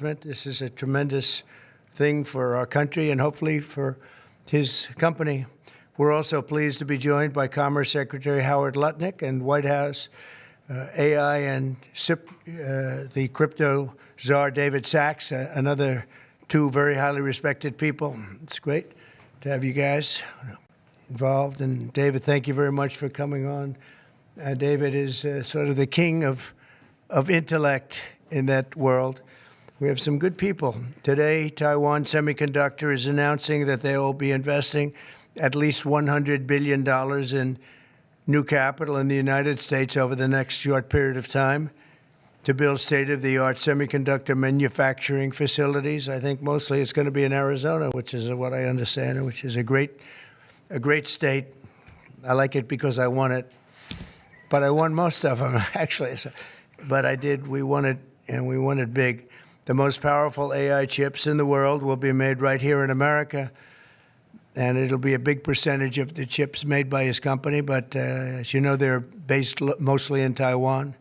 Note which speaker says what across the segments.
Speaker 1: This is a tremendous thing for our country and hopefully for his company. We're also pleased to be joined by Commerce Secretary Howard Lutnick and White House AI and SIP, the crypto czar David Sachs, another two very highly respected people. It's great to have you guys involved. And David, thank you very much for coming on. David is sort of the king of intellect in that world. We have some good people. Today, Taiwan Semiconductor is announcing that they will be investing at least $100 billion in new capital in the United States over the next short period of time to build state-of-the-art semiconductor manufacturing facilities. I think mostly it's going to be in Arizona, which is what I understand, which is a great state. I like it because I won it, but I won most of them, actually. But I did. We won it, and we won it big. The most powerful AI chips in the world will be made right here in America, and it'll be a big percentage of the chips made by his company. But as you know, they're based mostly in Taiwan,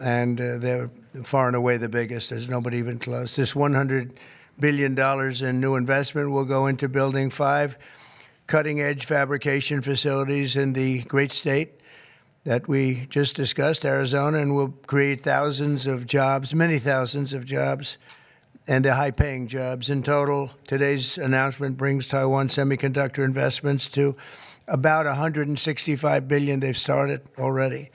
Speaker 1: and they're far and away the biggest. There's nobody even close. This $100 billion in new investment will go into building 5 cutting-edge fabrication facilities in the great state that we just discussed, Arizona, and will create thousands of jobs, many thousands of jobs, and they're high-paying jobs. In total, today's announcement brings Taiwan Semiconductor investments to about $165 billion they've started already.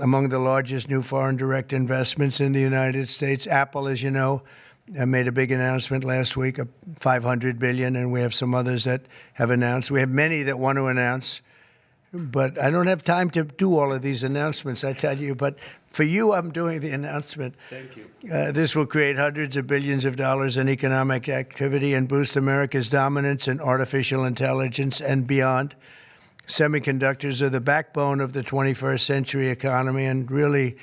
Speaker 1: Among the largest new foreign direct investments in the United States, Apple, as you know, made a big announcement last week of $500 billion, and we have some others that have announced. We have many that want to announce. But I don't have time to do all of these announcements, I tell you. But for you, I'm doing the announcement.
Speaker 2: Thank you.
Speaker 1: This will create hundreds of billions of dollars in economic activity and boost America's dominance in artificial intelligence and beyond. Semiconductors are the backbone of the 21st century economy. And really,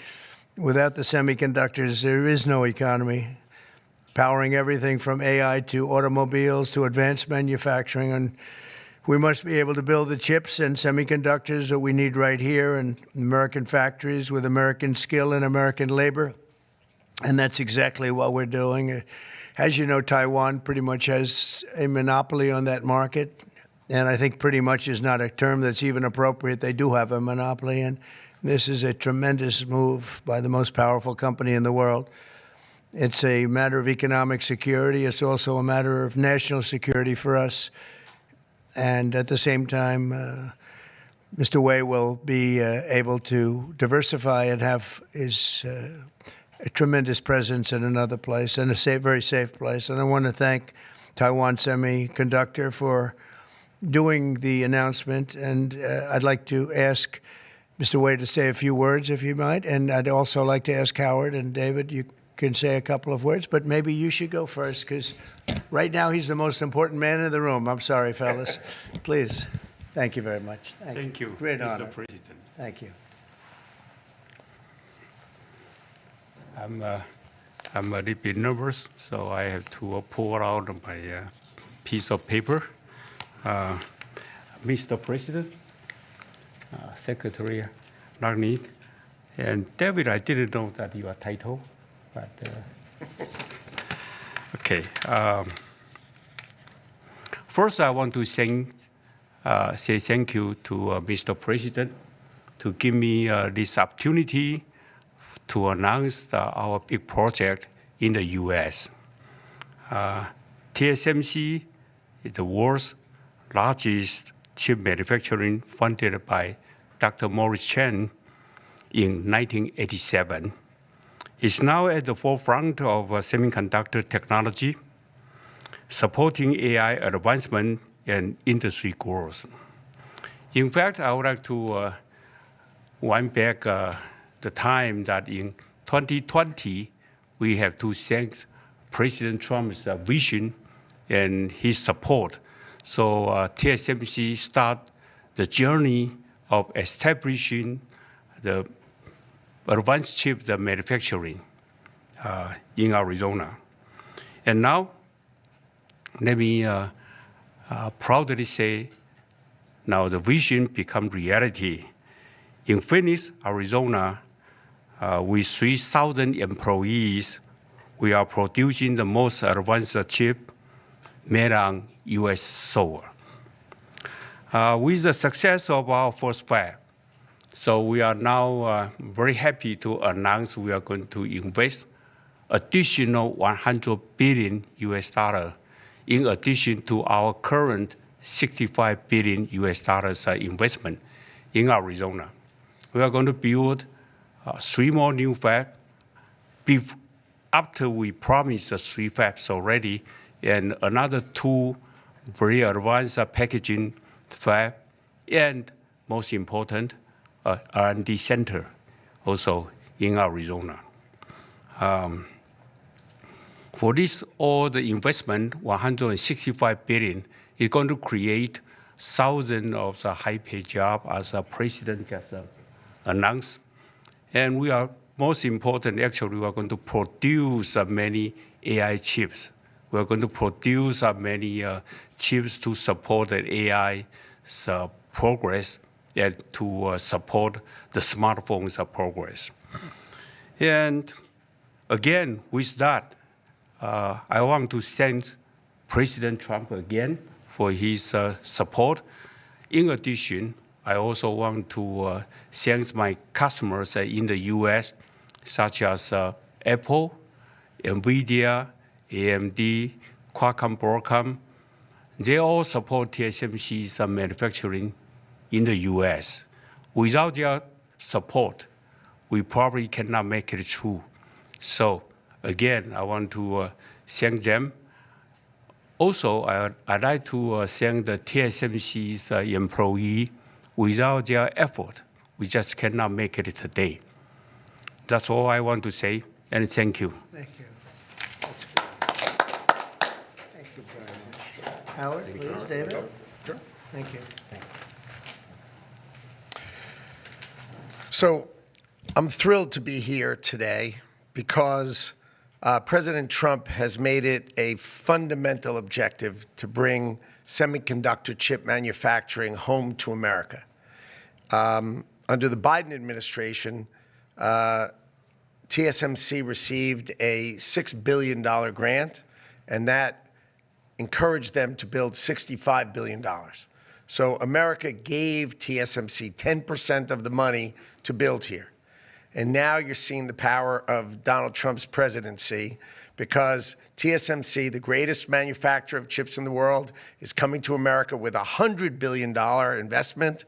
Speaker 1: without the semiconductors, there is no economy. Powering everything from AI to automobiles to advanced manufacturing. And we must be able to build the chips and semiconductors that we need right here in American factories with American skill and American labor. And that's exactly what we're doing. As you know, Taiwan pretty much has a monopoly on that market. And I think pretty much is not a term that's even appropriate. They do have a monopoly. And this is a tremendous move by the most powerful company in the world. It's a matter of economic security. It's also a matter of national security for us. And at the same time, Mr. Wei will be able to diversify and have his a tremendous presence in another place and a very safe place. And I want to thank Taiwan Semiconductor for doing the announcement. And I'd like to ask Mr. Wei to say a few words, if you might. And I'd also like to ask Howard and David, you can say a couple of words, but maybe you should go first, because right now he's the most important man in the room. I'm sorry, fellas. Please. Thank you very much.
Speaker 2: Thank you.
Speaker 1: Great honor.
Speaker 2: Mr. President.
Speaker 1: Thank you.
Speaker 2: I'm a little bit nervous, so I have to pull out my piece of paper. Mr. President, Secretary Lutnick, and David, I didn't know that your title. But, okay. First, I want to say thank you to Mr. President to give me this opportunity to announce our big project in the U.S. TSMC is the world's largest chip manufacturing, funded by Dr. Morris Chang in 1987. It's now at the forefront of semiconductor technology, supporting AI advancement and industry growth. In fact, I would like to wind back the time that in 2020, we have to thank President Trump's vision and his support. So TSMC started the journey of establishing the advanced chip manufacturing in Arizona. And now, let me proudly say, now the vision becomes reality. In Phoenix, Arizona, with 3,000 employees, we are producing the most advanced chip made on U.S. soil. With the success of our first fab, so we are now very happy to announce we are going to invest additional $100 billion in addition to our current $65 billion investment in Arizona. We are going to build 3 more new fabs after we promised 3 fabs already, and another 2 very advanced packaging fab, and most important, R&D center also in Arizona. For this, all the investment, $165 billion, is going to create thousands of the high-paid jobs, as the president just announced. And we are, most important, actually, we are going to produce many AI chips. We are going to produce many chips to support the AI progress and to support the smartphones progress. And again, with that, I want to thank President Trump again for his support. In addition, I also want to thank my customers in the U.S., such as Apple, NVIDIA, AMD, Qualcomm, Broadcom. They all support TSMC's manufacturing in the U.S. Without their support, we probably cannot make it through. So again, I want to thank them. Also, I'd like to thank the TSMC's employee. Without their effort, we just cannot make it today. That's all I want to say, and thank you.
Speaker 1: Thank you. That's good. Thank you very much. Howard, please, David.
Speaker 3: Sure.
Speaker 1: Thank you.
Speaker 3: So I'm thrilled to be here today because President Trump has made it a fundamental objective to bring semiconductor chip manufacturing home to America. Under the Biden administration, TSMC received a $6 billion grant, and that encouraged them to build $65 billion. So America gave TSMC 10% of the money to build here. And now you're seeing the power of Donald Trump's presidency, because TSMC, the greatest manufacturer of chips in the world, is coming to America with a $100 billion investment.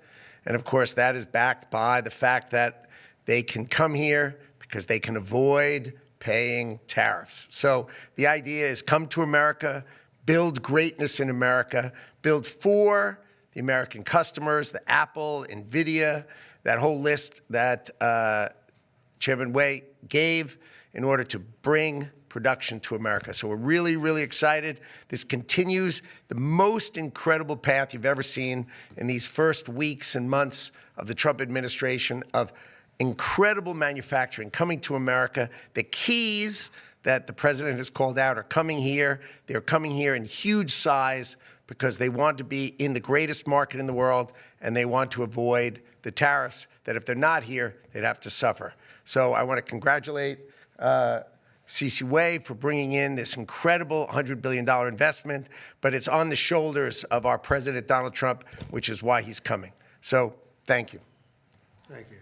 Speaker 3: And of course, that is backed by the fact that they can come here because they can avoid paying tariffs. So the idea is come to America, build greatness in America, build for the American customers, the Apple, NVIDIA, that whole list that Chairman Wei gave in order to bring production to America. So we're really, really excited. This continues the most incredible path you've ever seen in these first weeks and months of the Trump administration of incredible manufacturing coming to America. The keys that the president has called out are coming here. They're coming here in huge size because they want to be in the greatest market in the world, and they want to avoid the tariffs that if they're not here, they'd have to suffer. So I want to congratulate C.C. Wei for bringing in this incredible $100 billion investment, but it's on the shoulders of our President Donald Trump, which is why he's coming. So thank you.
Speaker 1: Thank you.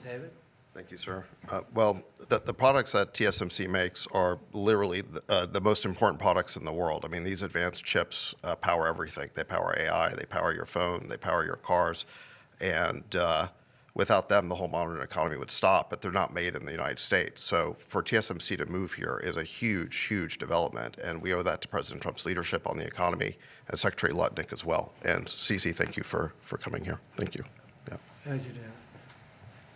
Speaker 1: David?
Speaker 4: Thank you, sir. Well, the products that TSMC makes are literally the most important products in the world. I mean, these advanced chips power everything. They power AI, they power your phone, they power your cars, and without them, the whole modern economy would stop, but they're not made in the United States. So for TSMC to move here is a huge, huge development, and we owe that to President Trump's leadership on the economy and Secretary Lutnick as well. And CC, thank you for coming here. Thank you. Yeah.
Speaker 1: Thank you, David.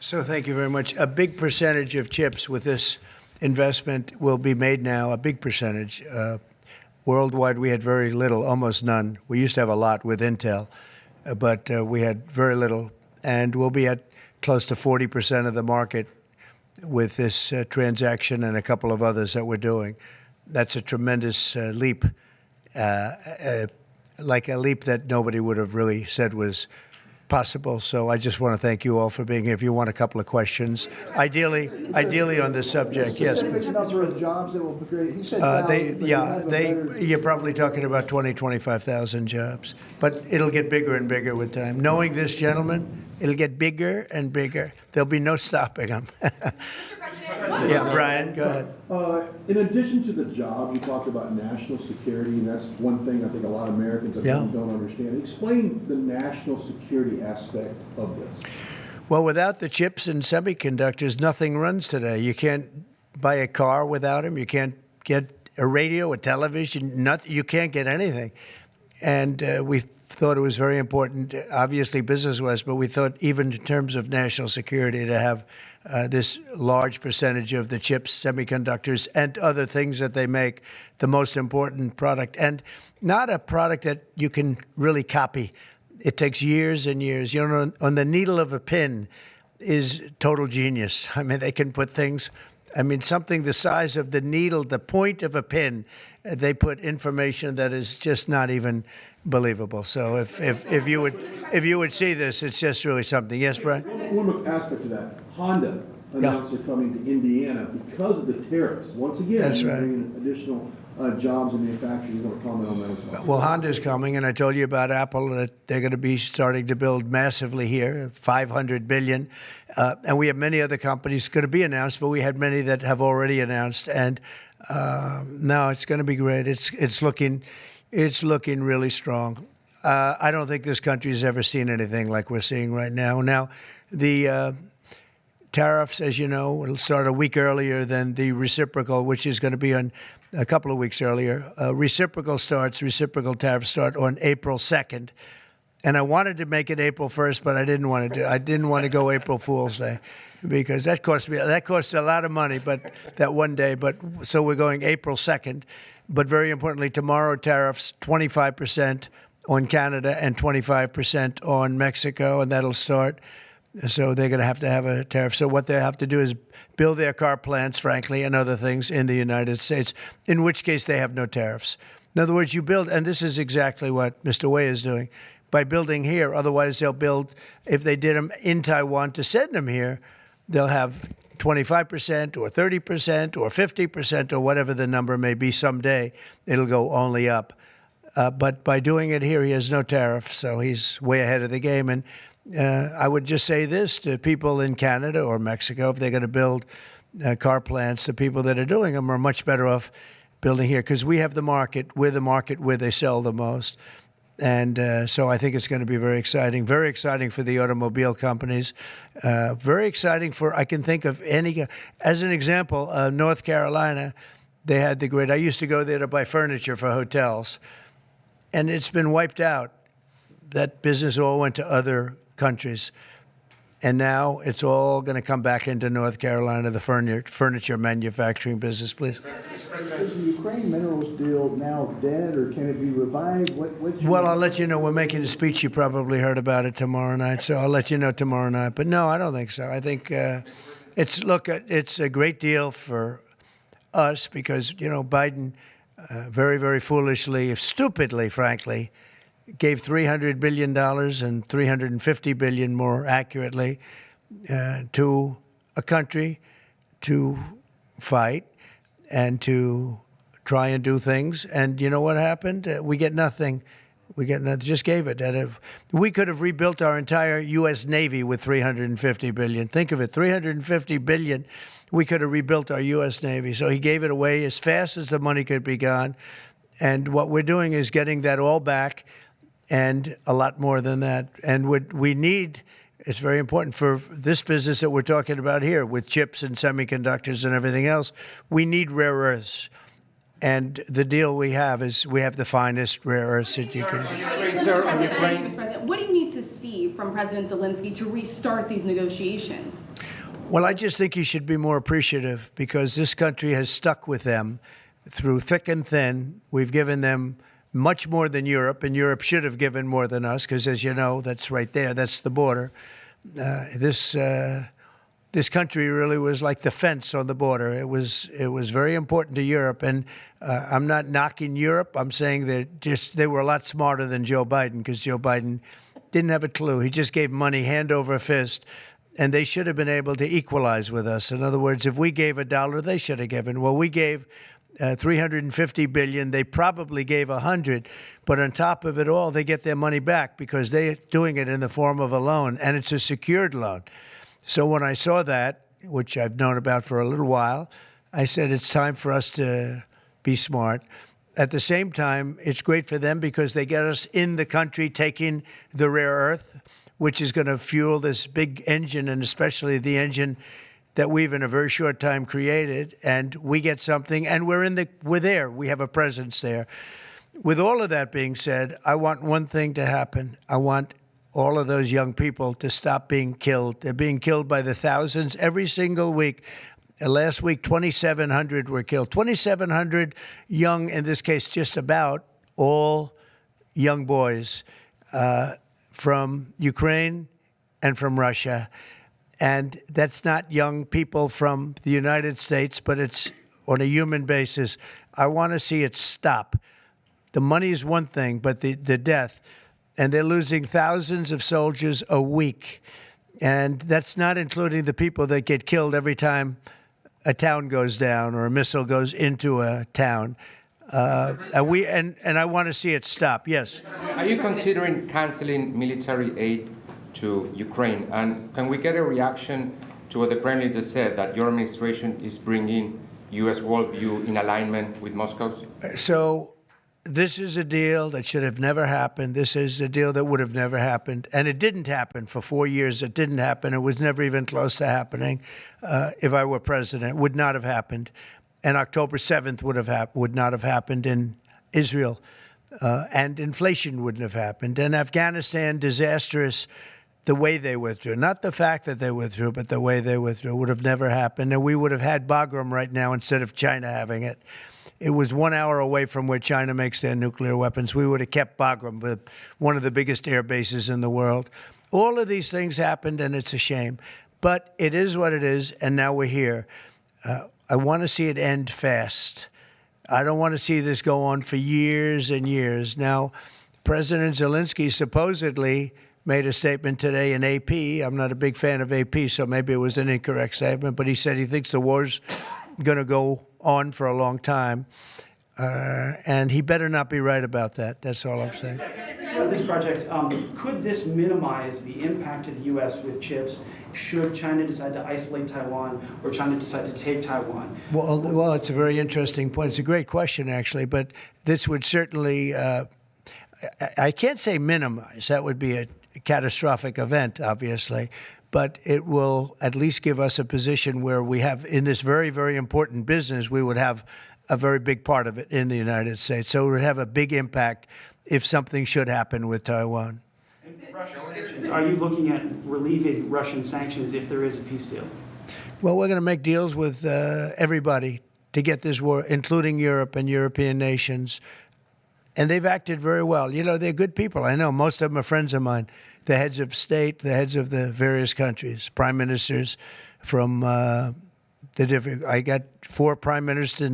Speaker 1: So thank you very much. A big percentage of chips with this investment will be made now, a big percentage. Worldwide, we had very little, almost none. We used to have a lot with Intel, but we had very little. And we'll be at close to 40% of the market with this transaction and a couple of others that we're doing. That's a tremendous leap, like a leap that nobody would have really said was possible. So I just want to thank you all for being here. If you want a couple of questions, ideally on this subject, yes.
Speaker 5: Please. Number of jobs that will be created. He said
Speaker 1: You're probably talking about 25,000 jobs, but it'll get bigger and bigger with time. Knowing this gentleman, it'll get bigger and bigger. There'll be no stopping him. Yeah, Brian, go ahead.
Speaker 6: In addition to the job, you talked about national security, and that's one thing I think a lot of Americans don't understand. Explain the national security aspect of this.
Speaker 1: Well, without the chips and semiconductors, nothing runs today. You can't buy a car without them. You can't get a radio, a television, nothing. You can't get anything. And we thought it was very important, obviously business-wise, but we thought even in terms of national security to have this large percentage of the chips, semiconductors, and other things that they make the most important product. And not a product that you can really copy. It takes years and years. You know, on the needle of a pin is total genius. I mean, they can put things, I mean, something the size of the needle, the point of a pin, they put information that is just not even believable. So if you would see this, it's just really something. Yes, Brian?
Speaker 6: One aspect to that, Honda announced they're coming to Indiana because of the tariffs. Once again,
Speaker 1: that's right.
Speaker 6: Bringing additional jobs in manufacturing. You want to comment on that as well?
Speaker 1: Well, Honda's coming, and I told you about Apple that they're going to be starting to build massively here, $500 billion. And we have many other companies going to be announced, but we had many that have already announced. And no, it's going to be great. It's looking really strong. I don't think this country has ever seen anything like we're seeing right now. Now, the tariffs, as you know, will start a week earlier than the reciprocal, which is going to be on a couple of weeks earlier. Reciprocal tariffs start on April 2nd. And I wanted to make it April 1st, but I didn't want to go April Fool's Day because that costs a lot of money, but that one day. But so we're going April 2nd. But very importantly, tomorrow tariffs 25% on Canada and 25% on Mexico, and that'll start. So they're going to have a tariff. So what they have to do is build their car plants, frankly, and other things in the United States, in which case they have no tariffs. In other words, you build, and this is exactly what Mr. Wei is doing, by building here. Otherwise, they'll build, if they did them in Taiwan to send them here, they'll have 25% or 30% or 50% or whatever the number may be someday. It'll go only up. But by doing it here, he has no tariff, so he's way ahead of the game. And I would just say this to people in Canada or Mexico, if they're going to build car plants, the people that are doing them are much better off building here because we have the market. We're the market where they sell the most. And so I think it's going to be very exciting for the automobile companies, very exciting for, I can think of any, as an example, North Carolina, they had the great, I used to go there to buy furniture for hotels, and it's been wiped out. That business all went to other countries. And now it's all going to come back into North Carolina, the furniture manufacturing business, please.
Speaker 5: Is the Ukraine minerals deal now dead, or can it be revived?
Speaker 1: Well, I'll let you know. We're making a speech. You probably heard about it tomorrow night, so I'll let you know tomorrow night. But no, I don't think so. I think it's a great deal for us because, you know, Biden very, very foolishly, stupidly, frankly, gave $300 billion and $350 billion more accurately to a country to fight and to try and do things. And you know what happened? We get nothing. We get nothing. Just gave it. We could have rebuilt our entire U.S. Navy with $350 billion. Think of it, $350 billion. We could have rebuilt our U.S. Navy. So he gave it away as fast as the money could be gone. And what we're doing is getting that all back and a lot more than that. And what we need, it's very important for this business that we're talking about here with chips and semiconductors and everything else, we need rare earths. And the deal we have is we have the finest rare earths that you can.
Speaker 7: Mr. President, what do you need to see from President Zelensky to restart these negotiations?
Speaker 1: Well, I just think he should be more appreciative because this country has stuck with them through thick and thin. We've given them much more than Europe, and Europe should have given more than us because, as you know, that's right there. That's the border. This country really was like the fence on the border. It was very important to Europe, and I'm not knocking Europe. I'm saying that they were a lot smarter than Joe Biden because Joe Biden didn't have a clue. He just gave money hand over fist. And they should have been able to equalize with us. In other words, if we gave $1, they should have given. Well, we gave $350 billion. They probably gave 100, but on top of it all, they get their money back because they're doing it in the form of a loan, and it's a secured loan. So when I saw that, which I've known about for a little while, I said it's time for us to be smart. At the same time, it's great for them because they get us in the country taking the rare earth, which is going to fuel this big engine, and especially the engine that we've in a very short time created. And we get something, and we're there. We have a presence there. With all of that being said, I want one thing to happen. I want all of those young people to stop being killed. They're being killed by the thousands every single week. Last week, 2,700 were killed. 2,700 young, in this case, just about all young boys from Ukraine and from Russia. And that's not young people from the United States, but it's on a human basis. I want to see it stop. The money is one thing, but the death. And they're losing thousands of soldiers a week. And that's not including the people that get killed every time a town goes down or a missile goes into a town. And I want to see it stop. Yes.
Speaker 8: Are you considering canceling military aid to Ukraine? And can we get a reaction to what the Prime Minister said, that your administration is bringing U.S. worldview in alignment with Moscow's?
Speaker 1: So this is a deal that should have never happened. This is a deal that would have never happened. And it didn't happen for 4 years. It didn't happen. It was never even close to happening. If I were president, it would not have happened. And October 7th would not have happened in Israel. And inflation wouldn't have happened. And Afghanistan, disastrous, the way they withdrew. Not the fact that they withdrew, but the way they withdrew would have never happened. And we would have had Bagram right now instead of China having it. It was 1 hour away from where China makes their nuclear weapons. We would have kept Bagram, with one of the biggest air bases in the world. All of these things happened, and it's a shame. But it is what it is, and now we're here. I want to see it end fast. I don't want to see this go on for years and years. Now, President Zelensky supposedly made a statement today in AP. I'm not a big fan of AP, so maybe it was an incorrect statement, but he said he thinks the war's going to go on for a long time. And he better not be right about that. That's all I'm saying.
Speaker 9: This project, could this minimize the impact to the U.S. with chips should China decide to isolate Taiwan or China decide to take Taiwan?
Speaker 1: Well, it's a very interesting point. It's a great question, actually. But this would certainly, I can't say minimize. That would be a catastrophic event, obviously. But it will at least give us a position where we have, in this very, very important business, we would have a very big part of it in the United States. So it would have a big impact if something should happen with Taiwan.
Speaker 9: Are you looking at relieving Russian sanctions if there is a peace deal?
Speaker 1: Well, we're going to make deals with everybody to get this war, including Europe and European nations. And they've acted very well. You know, they're good people. I know most of them are friends of mine. The heads of state, the heads of the various countries, prime ministers from the different. I got four prime ministers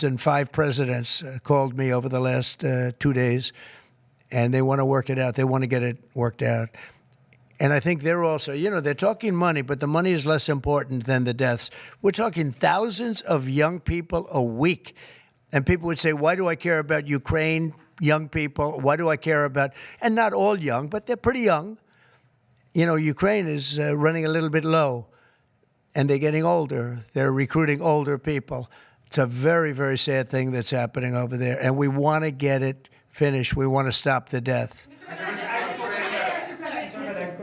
Speaker 1: and 5 presidents called me over the last 2 days, and they want to work it out. They want to get it worked out. And I think they're also, you know, they're talking money, but the money is less important than the deaths. We're talking thousands of young people a week. And people would say, why do I care about Ukraine, young people? Why do I care about, and not all young, but they're pretty young. You know, Ukraine is running a little bit low, and they're getting older. They're recruiting older people. It's a very, very sad thing that's happening over there, and we want to get it finished. We want to stop the death.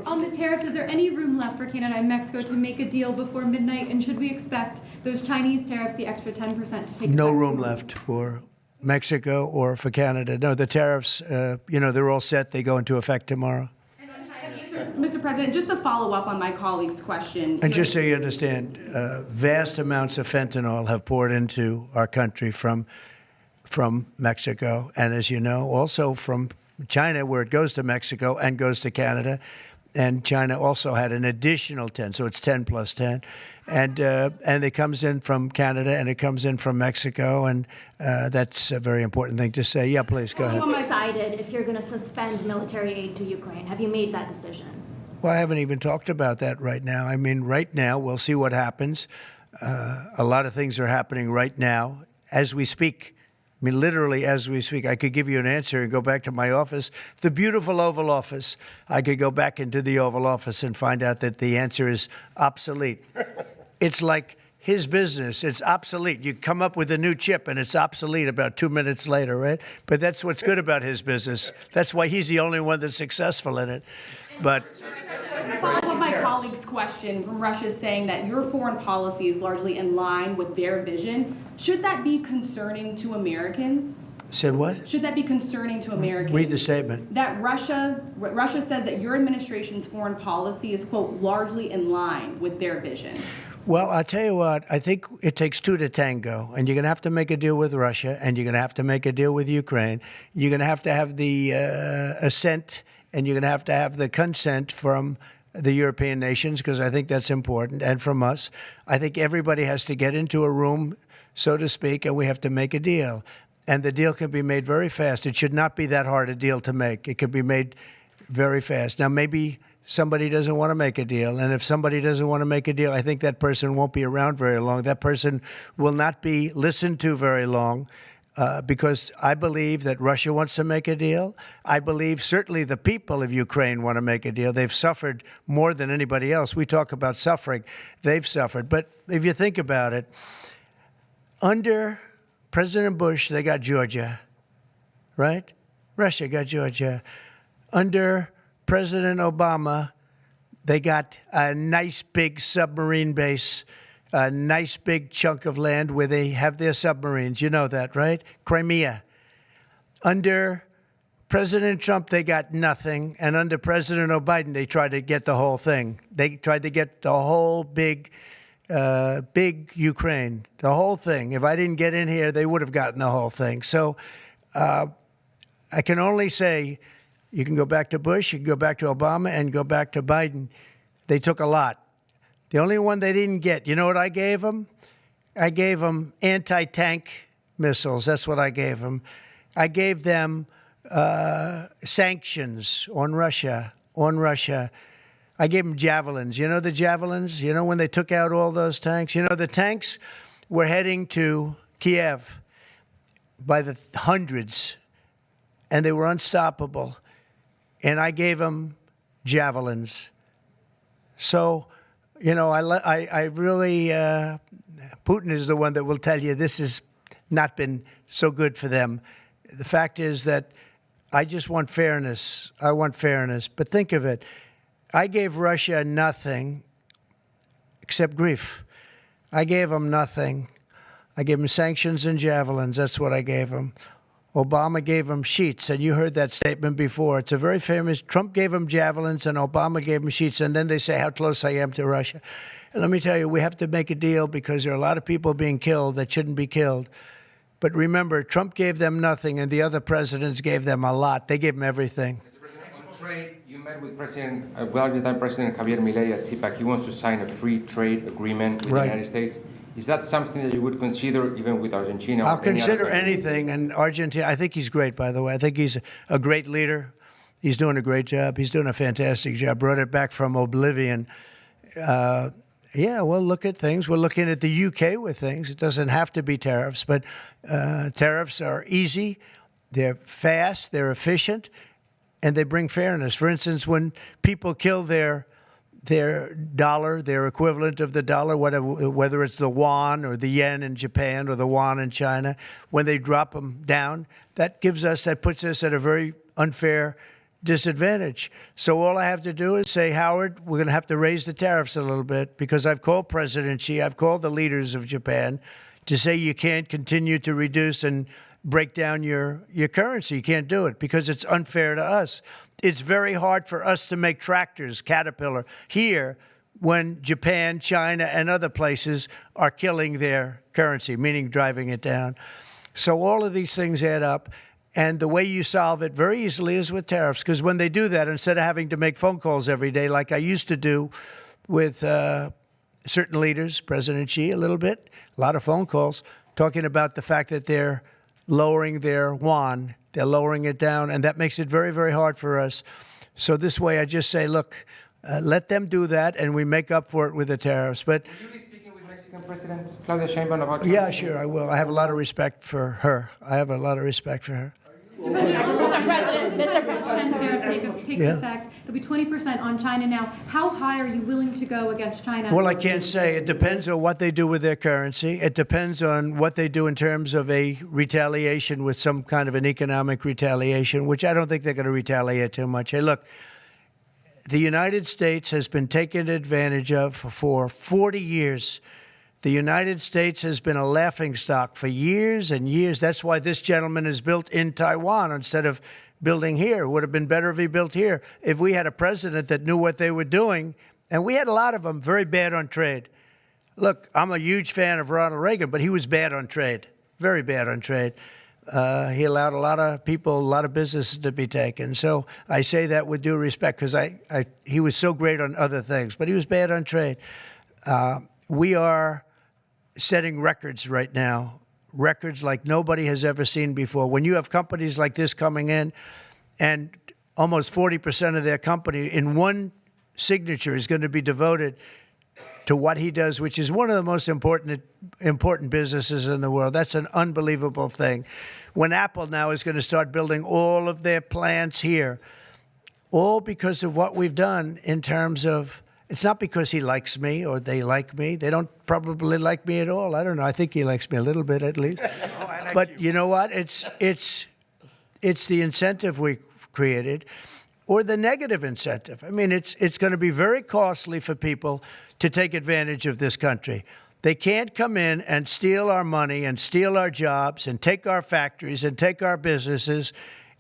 Speaker 10: On the tariffs, is there any room left for Canada and Mexico to make a deal before midnight? And should we expect those Chinese tariffs, the extra 10%, to take
Speaker 1: no room left for Mexico or for Canada? No, the tariffs, you know, they're all set. They go into effect tomorrow.
Speaker 7: Mr. President, just to follow up on my colleague's question.
Speaker 1: And just so you understand, vast amounts of fentanyl have poured into our country from Mexico. And as you know, also from China, where it goes to Mexico and goes to Canada. and China also had an additional 10, so it's 10 plus 10. And it comes in from Canada and it comes in from Mexico, and that's a very important thing to say. Yeah, please, go ahead.
Speaker 11: Have you decided if you're going to suspend military aid to Ukraine? Have you made that decision?
Speaker 1: Well, I haven't even talked about that right now. I mean, right now, we'll see what happens. A lot of things are happening right now as we speak. I mean, literally, as we speak, I could give you an answer and go back to my office, the beautiful Oval Office. I could go back into the Oval Office and find out that the answer is obsolete. It's like his business. It's obsolete. You come up with a new chip, and it's obsolete about 2 minutes later, right? But that's what's good about his business. That's why he's the only one that's successful in it. But
Speaker 7: to follow up my colleague's question, from Russia saying that your foreign policy is largely in line with their vision, should that be concerning to Americans?
Speaker 1: said what?
Speaker 7: Should that be concerning to Americans?
Speaker 1: Read the statement.
Speaker 7: That Russia says that your administration's foreign policy is, quote, largely in line with their vision.
Speaker 1: Well, I'll tell you what, I think it takes two to tango, and you're going to have to make a deal with Russia, and you're going to have to make a deal with Ukraine. You're going to have the assent, and you're going to have the consent from the European nations, because I think that's important, and from us. I think everybody has to get into a room, so to speak, and we have to make a deal. And the deal can be made very fast. It should not be that hard a deal to make. It can be made very fast. Now, maybe somebody doesn't want to make a deal. And if somebody doesn't want to make a deal, I think that person won't be around very long. That person will not be listened to very long, because I believe that Russia wants to make a deal. I believe certainly the people of Ukraine want to make a deal. They've suffered more than anybody else. We talk about suffering. They've suffered. But if you think about it, under President Bush, they got Georgia, right? Russia got Georgia. Under President Obama, they got a nice big submarine base, a nice big chunk of land where they have their submarines. You know that, right? Crimea. Under President Trump, they got nothing. And under President Biden, they tried to get the whole thing. They tried to get the whole big Ukraine, the whole thing. If I didn't get in here, they would have gotten the whole thing. So I can only say, you can go back to Bush, you can go back to Obama, and go back to Biden. They took a lot. The only one they didn't get, you know what I gave them? I gave them anti-tank missiles. That's what I gave them. I gave them sanctions on Russia. I gave them javelins. You know the javelins? You know when they took out all those tanks? You know the tanks were heading to Kiev by the hundreds, and they were unstoppable. And I gave them javelins. So, you know, I really, Putin is the one that will tell you this has not been so good for them. The fact is that I just want fairness. I want fairness. But think of it. I gave Russia nothing except grief. I gave them nothing. I gave them sanctions and javelins. That's what I gave them. Obama gave them sheets, and you heard that statement before. It's a very famous. Trump gave them javelins, and Obama gave them sheets, and then they say how close I am to Russia. And let me tell you, we have to make a deal because there are a lot of people being killed that shouldn't be killed. But remember, Trump gave them nothing, and the other presidents gave them a lot. They gave them everything.
Speaker 8: Mr. President, on trade, you met with Argentine President Javier Milei at CPAC. He wants to sign a free trade agreement with the United States. Is that something that you would consider even with Argentina?
Speaker 1: I'll consider anything. And Argentina, I think he's great, by the way. I think he's a great leader. He's doing a great job. He's doing a fantastic job. Brought it back from oblivion. Yeah, we'll look at things. We're looking at the UK with things. It doesn't have to be tariffs, but tariffs are easy. They're fast. They're efficient. And they bring fairness. For instance, when people kill their dollar, their equivalent of the dollar, whether it's the yuan or the yen in Japan or the yuan in China, when they drop them down, that puts us at a very unfair disadvantage. So all I have to do is say, Howard, we're going to have to raise the tariffs a little bit, because I've called President Xi, I've called the leaders of Japan to say you can't continue to reduce and break down your currency. You can't do it because it's unfair to us. It's very hard for us to make tractors, Caterpillar, here when Japan, China, and other places are killing their currency, meaning driving it down. So all of these things add up. And the way you solve it very easily is with tariffs, because when they do that, instead of having to make phone calls every day like I used to do with certain leaders, President Xi a little bit, a lot of phone calls, talking about the fact that they're lowering their yuan, they're lowering it down, and that makes it very, very hard for us. So this way I just say, look, let them do that, and we make up for it with the tariffs. But
Speaker 8: will you be speaking with Mexican President Claudia Sheinbaum about
Speaker 1: yeah, sure, I will. I have a lot of respect for her. I have a lot of respect for her.
Speaker 10: Mr. President, tariff takes effect. It'll be 20% on China now. How high are you willing to go against China?
Speaker 1: Well, I can't say. It depends on what they do with their currency. It depends on what they do in terms of a retaliation with some kind of an economic retaliation, which I don't think they're going to retaliate too much. Hey, look, the United States has been taken advantage of for 40 years. The United States has been a laughingstock for years and years. That's why this gentleman is built in Taiwan instead of building here. It would have been better if he built here. If we had a president that knew what they were doing, and we had a lot of them very bad on trade. Look, I'm a huge fan of Ronald Reagan, but he was bad on trade, very bad on trade. He allowed a lot of people, a lot of businesses to be taken. So I say that with due respect, because he was so great on other things, but he was bad on trade. We are setting records right now, records like nobody has ever seen before. When you have companies like this coming in, and almost 40% of their company in one signature is going to be devoted to what he does, which is one of the most important businesses in the world. That's an unbelievable thing. When Apple now is going to start building all of their plants here, all because of what we've done in terms of, it's not because he likes me or they like me. They don't probably like me at all. I don't know. I think he likes me a little bit at least. But you know what? It's the incentive we created, or the negative incentive. I mean, it's going to be very costly for people to take advantage of this country. They can't come in and steal our money and steal our jobs and take our factories and take our businesses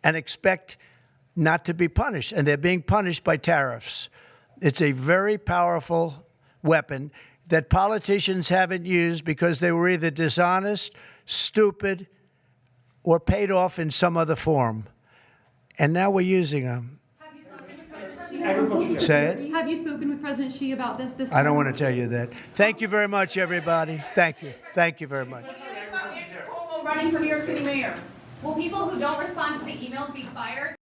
Speaker 1: and expect not to be punished. And they're being punished by tariffs. It's a very powerful weapon that politicians haven't used because they were either dishonest, stupid, or paid off in some other form. And now we're using them. Say it.
Speaker 10: Have you spoken with President Xi about this?
Speaker 1: I don't want to tell you that. Thank you very much, everybody. Thank you. Thank you very much.
Speaker 7: Running for New York City mayor.
Speaker 10: Will people who don't respond to the emails be fired?